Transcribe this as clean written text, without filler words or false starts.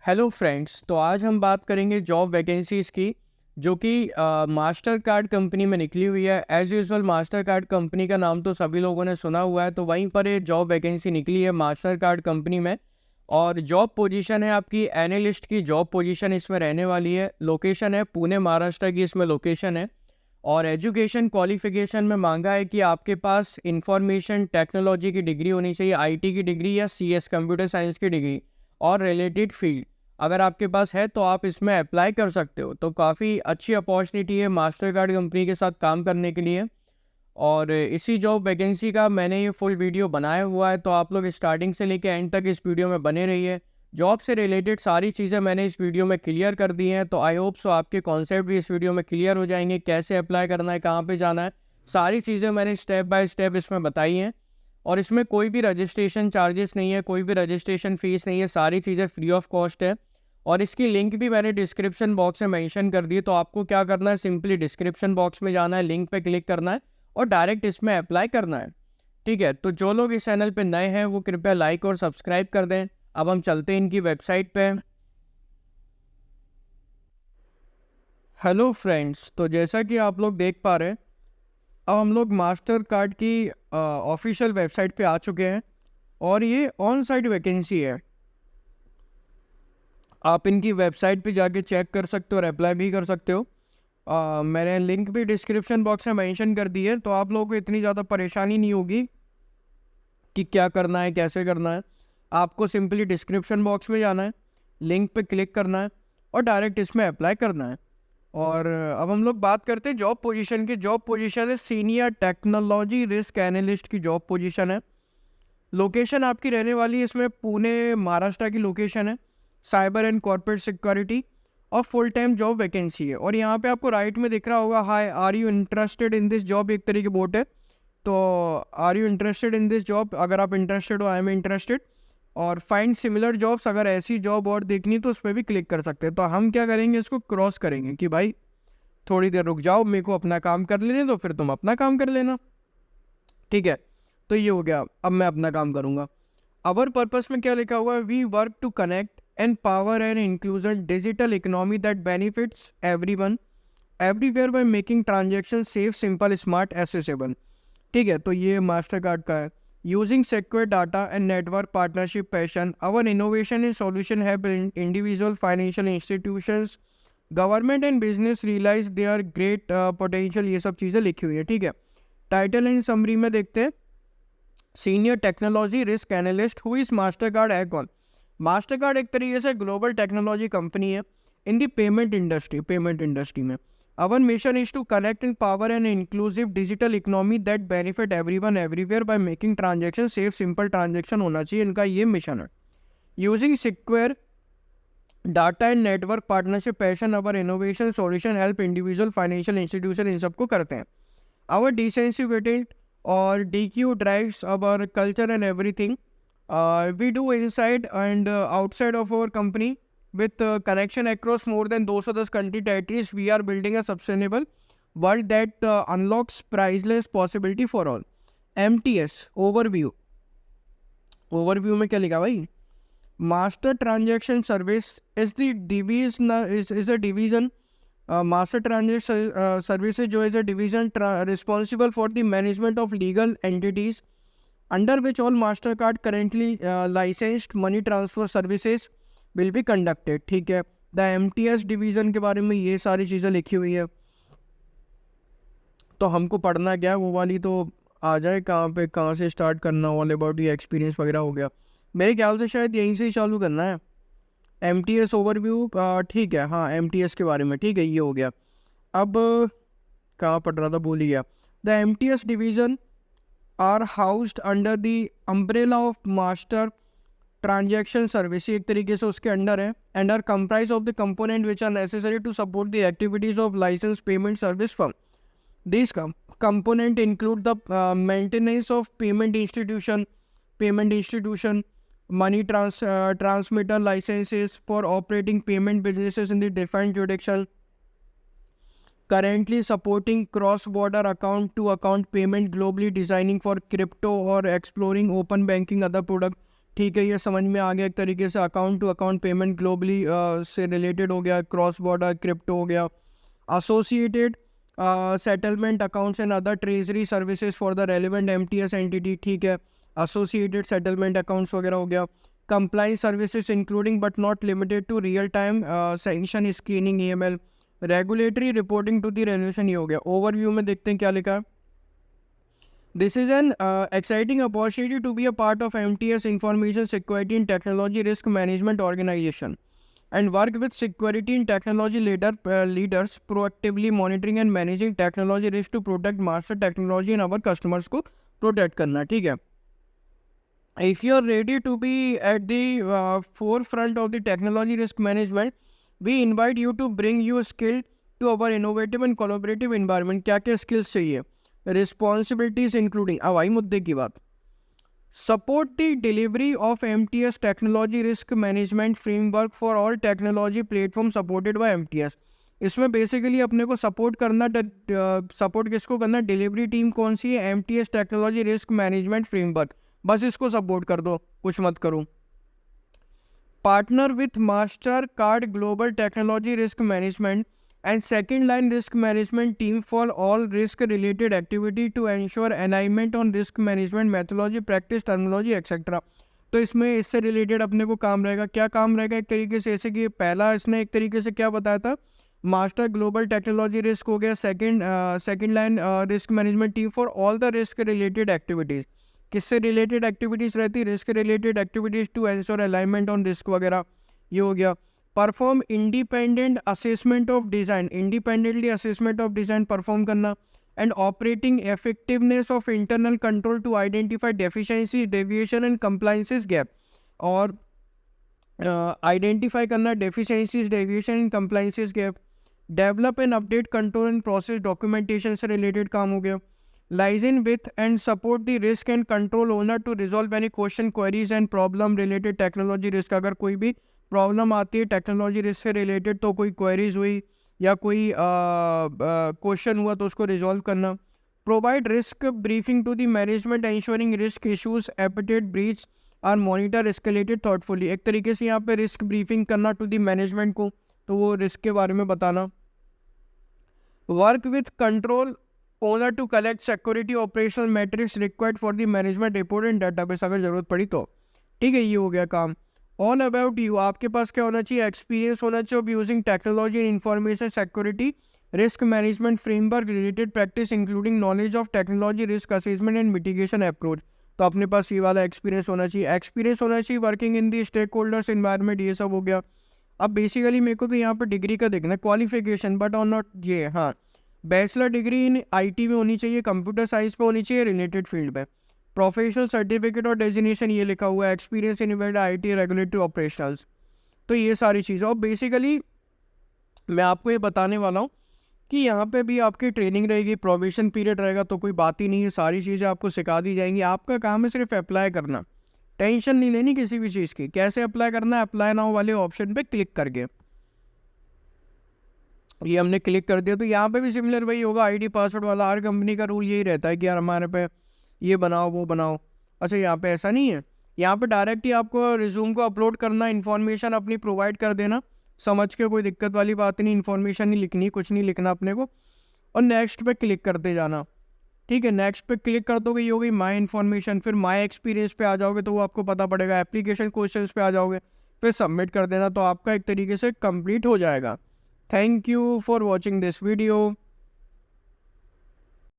Hello friends, तो आज हम बात करेंगे जॉब वैकेंसीज़ की जो कि मास्टर कार्ड कंपनी में निकली हुई है। As usual master card company का नाम तो सभी लोगों ने सुना हुआ है, तो वहीं पर ये जॉब वैकेंसी निकली है मास्टर कार्ड कंपनी में। और जॉब पोजीशन है आपकी एनालिस्ट की जॉब पोजीशन इसमें रहने वाली है। लोकेशन है पुणे महाराष्ट्र की इसमें लोकेशन है। और एजुकेशन क्वालिफिकेशन में मांगा है कि आपके पास इंफॉर्मेशन टेक्नोलॉजी की डिग्री होनी चाहिए, आईटी की डिग्री या सीएस कंप्यूटर साइंस की डिग्री और रिलेटेड फील्ड अगर आपके पास है तो आप इसमें अप्लाई कर सकते हो। तो काफ़ी अच्छी अपॉर्चुनिटी है मास्टर कार्ड कंपनी के साथ काम करने के लिए। और इसी जॉब वैकेंसी का मैंने ये फुल वीडियो बनाया हुआ है, तो आप लोग स्टार्टिंग से लेकर एंड तक इस वीडियो में बने रहिए। जॉब से रिलेटेड सारी चीज़ें मैंने इस वीडियो में क्लियर कर दी हैं, तो आई होप सो आपके कॉन्सेप्ट भी इस वीडियो में क्लियर हो जाएंगे। कैसे अप्लाई करना है, कहाँ पे जाना है, सारी चीज़ें मैंने स्टेप बाय स्टेप इसमें बताई हैं। और इसमें कोई भी रजिस्ट्रेशन चार्जेस नहीं है, कोई भी रजिस्ट्रेशन फ़ीस नहीं है, सारी चीज़ें फ्री ऑफ कॉस्ट है। और इसकी लिंक भी मैंने डिस्क्रिप्शन बॉक्स में मेंशन कर दी है, तो आपको क्या करना है, सिंपली डिस्क्रिप्शन बॉक्स में जाना है, लिंक पे क्लिक करना है और डायरेक्ट इसमें अप्लाई करना है। ठीक है, तो जो लोग इस चैनल पे नए हैं वो कृपया लाइक और सब्सक्राइब कर दें। अब हम चलते हैं इनकी वेबसाइट पे। हेलो फ्रेंड्स, तो जैसा कि आप लोग देख पा रहे हैं, अब हम लोग मास्टर कार्ड की ऑफिशियल वेबसाइट पे आ चुके हैं और ये ऑन साइट वैकेंसी है। आप इनकी वेबसाइट पे जाके चेक कर सकते हो और अप्लाई भी कर सकते हो। मैंने लिंक भी डिस्क्रिप्शन बॉक्स में मेंशन कर दी है, तो आप लोगों को इतनी ज़्यादा परेशानी नहीं होगी कि क्या करना है, कैसे करना है। आपको सिंपली डिस्क्रिप्शन बॉक्स में जाना है, लिंक पे क्लिक करना है और डायरेक्ट इसमें अप्लाई करना है। और अब हम लोग बात करते हैं जॉब पोजीशन की। जॉब पोजीशन है सीनियर टेक्नोलॉजी रिस्क एनालिस्ट की जॉब पोजीशन है। लोकेशन आपकी रहने वाली है इसमें पुणे महाराष्ट्र की लोकेशन है। साइबर एंड कॉर्पोरेट सिक्योरिटी और फुल टाइम जॉब वैकेंसी है। और यहाँ पे आपको राइट में दिख रहा होगा, hi are you interested in this job, एक तरीके बोट है। तो are you interested in this job, अगर आप इंटरेस्टेड हो, आई एम इंटरेस्टेड। और फाइंड सिमिलर जॉब्स, अगर ऐसी जॉब और देखनी तो उस पर भी क्लिक कर सकते हैं। तो हम क्या करेंगे, इसको क्रॉस करेंगे कि भाई थोड़ी देर रुक जाओ, मेरे को अपना काम कर लेने दो, फिर तुम अपना काम कर लेना। ठीक है, तो ये हो गया। अब मैं अपना काम करूँगा। अवर पर्पस में क्या लिखा हुआ है, we work to connect and power and inclusion digital economy that benefits everyone everywhere by making transaction safe simple smart accessible. ठीक है, तो ये मास्टर कार्ड का है। Using secure data and network partnership passion our innovation in solution have individual financial institutions government and business realise their great potential, ये सब चीज़ें लिखी हुई है। ठीक है, टाइटल एंड समरी में देखते हैं। Senior technology risk analyst who is master card एकॉन। Master card एक तरीके से ग्लोबल टेक्नोलॉजी कंपनी है इन दी पेमेंट इंडस्ट्री में। Our mission is to connect empower and inclusive digital economy that benefit everyone everywhere by making transaction safe simple transaction होना चाहिए, इनका ये mission है। Using secure data and network partnership passion our innovation solution help individual financial institution, इन सबको करते हैं। Our desensitivity or DQ drives our culture and everything. We do inside and outside of our company with connection across more than 210 country territories. We are building a sustainable world that unlocks priceless possibility for all. MTS overview में क्या लिखा भाई? Master Transaction Service is the division is a division. Master Transaction Services जो is a division responsible for the management of legal entities under which all MasterCard currently licensed money transfer services will be conducted. ठीक है, the MTS division के बारे में ये सारी चीज़ें लिखी हुई है। तो हमको पढ़ना क्या है, वो वाली तो आ जाए, कहाँ पे कहाँ से स्टार्ट करना, ऑल अबाउट ये एक्सपीरियंस वगैरह हो गया। मेरे ख्याल से शायद यहीं से ही चालू करना है। MTS ओवरव्यू, ठीक है, हाँ MTS के बारे में, ठीक है, ये हो गया। अब कहाँ पढ़ रहा था, भूल ही गया। The MTS division are housed under the umbrella of master transaction service, एक तरीके से उसके अंडर है। And are comprise of the component which are necessary to support the activities of license payment service firm. This component include the maintenance of payment institution, money transmitter licenses for operating payment businesses in the defined jurisdiction, currently supporting cross-border account-to-account payment globally, designing for crypto or exploring open banking other product। ठीक है, ये समझ में आ गया एक तरीके से। Account to account payment globally से रिलेटेड हो गया, क्रॉस बॉर्डर क्रिप्टो हो गया, associated settlement accounts and other treasury services for the relevant MTS entity, ठीक है, एसोसिएटेड सेटलमेंट अकाउंट्स वगैरह हो गया, compliance services including but not limited to real time sanction screening EML, regulatory reporting to the regulation, ये हो गया। Overview में देखते हैं क्या लिखा है। This is an exciting opportunity to be a part of MTS Information Security and Technology Risk Management Organization and work with security and technology leaders proactively monitoring and managing technology risk to protect master technology and our customers को protect करना, ठीक है। If you are ready to be at the forefront of the technology risk management, we invite you to bring your skill to our innovative and collaborative environment। क्या क्या skills चाहिए? Responsibilities including, अब आई मुद्दे की बात, support the delivery of MTS technology risk management framework for all technology platform supported by MTS. इसमें basically अपने को सपोर्ट करना, सपोर्ट किसको करना, डिलीवरी टीम कौन सी है, MTS technology risk management framework, बस इसको सपोर्ट कर दो, कुछ मत करो। Partner with master card global technology risk management and second line risk management team for all risk related activity to ensure alignment on risk management methodology practice terminology etc। तो इसमें इससे रिलेटेड अपने को काम रहेगा, क्या काम रहेगा एक तरीके से, जैसे कि पहला इसने एक तरीके से क्या बताया था, मास्टर ग्लोबल टेक्नोलॉजी रिस्क हो गया, second line risk management team for all the risk related activities, किससे रिलेटेड एक्टिविटीज़ रहती, risk related activities to ensure alignment on risk वगैरह, ये हो गया। Perform independent assessment of design, independently assessment of design perform करना, and operating effectiveness of internal control to identify deficiencies deviation and compliances gap, और identify करना deficiencies deviation and compliances gap. Develop and update control and process documentation से related काम हो गया। Liaison with and support the risk and control owner to resolve any question queries and problem related technology risk, अगर कोई भी problem आती है technology risk से रिलेटेड, तो कोई क्वेरीज हुई या कोई क्वेश्चन हुआ तो उसको रिजॉल्व करना। Provide risk briefing to the management ensuring risk issues appetite breach are monitor escalated thoughtfully, एक तरीके से यहाँ पे रिस्क ब्रीफिंग करना टू द मैनेजमेंट को, तो वो रिस्क के बारे में बताना। Work with control owner to collect security operational matrix required for the management report and database, अगर जरूरत पड़ी तो, ठीक है, ये हो गया काम। ऑल अबाउट यू, आपके पास क्या होना चाहिए, एक्सपीरियंस होना चाहिए of using technology and information security risk management framework related practice including knowledge of technology risk assessment and mitigation approach, तो अपने पास ये वाला एक्सपीरियंस होना चाहिए। एक्सपीरियंस होना चाहिए working in the stakeholders environment, ये सब हो गया। अब बेसिकली मेरे को तो यहाँ पर डिग्री का देखना है, क्वालिफिकेशन बट ऑन नॉट ये, हाँ, बैचलर डिग्री इन आईटी में होनी चाहिए, कंप्यूटर साइंस में होनी चाहिए, रिलेटेड फील्ड में। प्रोफेशनल सर्टिफिकेट और डेजिग्नेशन ये लिखा हुआ है, एक्सपीरियंस इन आईटी रेगुलेटरी ऑपरेशनल्स, तो ये सारी चीज़ें। और बेसिकली मैं आपको ये बताने वाला हूँ कि यहाँ पे भी आपकी ट्रेनिंग रहेगी, प्रोबेशन पीरियड रहेगा, तो कोई बात ही नहीं है, सारी चीज़ें आपको सिखा दी जाएंगी। आपका काम है सिर्फ अप्लाई करना, टेंशन नहीं लेनी किसी भी चीज़ की। कैसे अप्लाई करना है, अप्लाई नाउ वाले ऑप्शन पे क्लिक करके, ये हमने क्लिक कर दिया, तो यहाँ पे भी सिमिलर वही होगा, आईडी पासवर्ड वाला। हर कंपनी का रूल यही रहता है कि यार हमारे पे ये बनाओ वो बनाओ। अच्छा, यहाँ पे ऐसा नहीं है, यहाँ पे डायरेक्ट ही आपको रिज्यूम को अपलोड करना, इन्फॉर्मेशन अपनी प्रोवाइड कर देना, समझ के, कोई दिक्कत वाली बात नहीं, इन्फॉर्मेशन नहीं लिखनी, कुछ नहीं लिखना अपने को, और नेक्स्ट पे क्लिक करते जाना, ठीक है। नेक्स्ट पे क्लिक कर दोगे, ये हो गई माई इन्फॉर्मेशन। फिर माई एक्सपीरियंस पे आ जाओगे तो वो आपको पता पड़ेगा, एप्लीकेशन क्वेश्चन पे आ जाओगे, फिर सबमिट कर देना, तो आपका एक तरीके से कंप्लीट हो जाएगा। Thank you for watching this video.